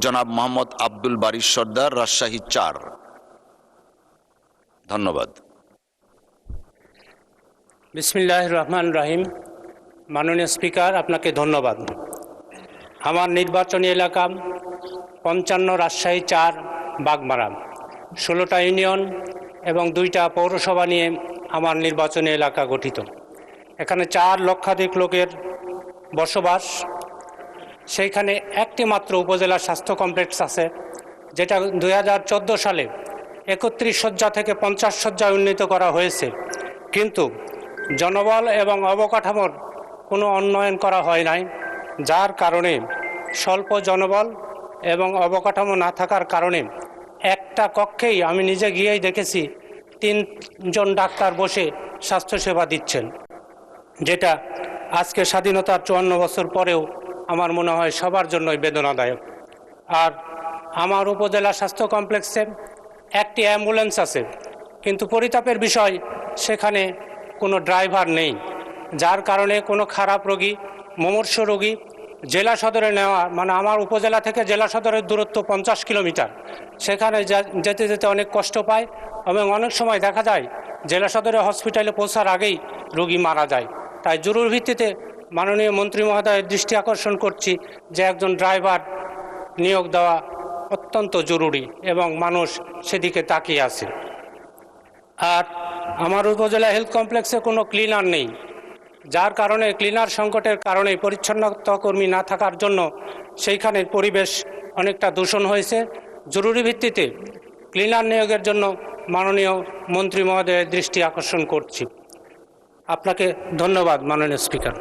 জনাব মোহাম্মদ আব্দুল বারী সর্দার, রাজশাহী ৪। ধন্যবাদ। বিসমিল্লাহির রহমানির রহিম। মাননীয় স্পিকার, আপনাকে ধন্যবাদ। আমার নির্বাচনী এলাকা ৫৫ রাজশাহী ৪ বাগমারা, ১৬টা ইউনিয়ন এবং ২টা পৌরসভা নিয়ে আমার নির্বাচনী এলাকা গঠিত। এখানে ৪ লক্ষাধিক লোকের বসবাস। সেইখানে একটি মাত্র উপজেলা স্বাস্থ্য কমপ্লেক্স আছে, যেটা ২০১৪ সালে ৩১ শয্যা থেকে ৫০ শয্যায় উন্নীত করা হয়েছে, কিন্তু জনবল এবং অবকাঠামোর কোনো উন্নয়ন করা হয় নাই, যার কারণে স্বল্প জনবল এবং অবকাঠামো না থাকার কারণে একটা কক্ষেই, আমি নিজে গিয়েই দেখেছি, ৩জন ডাক্তার বসে স্বাস্থ্যসেবা দিচ্ছেন, যেটা আজকে স্বাধীনতার ৫৪ বছর পরেও আমার মনে হয় সবার জন্যই বেদনাদায়ক। আর আমার উপজেলা স্বাস্থ্য কমপ্লেক্সে একটি অ্যাম্বুলেন্স আছে, কিন্তু পরিতাপের বিষয় সেখানে কোনো ড্রাইভার নেই, যার কারণে কোনো খারাপ রোগী, মুমূর্ষ রোগী জেলা সদরে নেওয়া, মানে আমার উপজেলা থেকে জেলা সদরের দূরত্ব ৫০ কিলোমিটার, সেখানে যেতে যেতে অনেক কষ্ট পায় এবং অনেক সময় দেখা যায় জেলা সদরে হসপিটালে পৌঁছার আগেই রোগী মারা যায়। তাই জরুরি ভিত্তিতে মাননীয় মন্ত্রী মহোদয়ের দৃষ্টি আকর্ষণ করছি যে একজন ড্রাইভার নিয়োগ দেওয়া অত্যন্ত জরুরি এবং মানুষ সেদিকে তাকিয়ে আছে। আর আমার উপজেলা হেলথ কমপ্লেক্সে কোনো ক্লিনার নেই, যার কারণে ক্লিনার সংকটের কারণে পরিচ্ছন্নতা কর্মী না থাকার জন্য সেইখানের পরিবেশ অনেকটা দূষণ হয়েছে। জরুরি ভিত্তিতে ক্লিনার নিয়োগের জন্য মাননীয় মন্ত্রী মহোদয়ের দৃষ্টি আকর্ষণ করছি। আপনাকে ধন্যবাদ মাননীয় স্পিকার।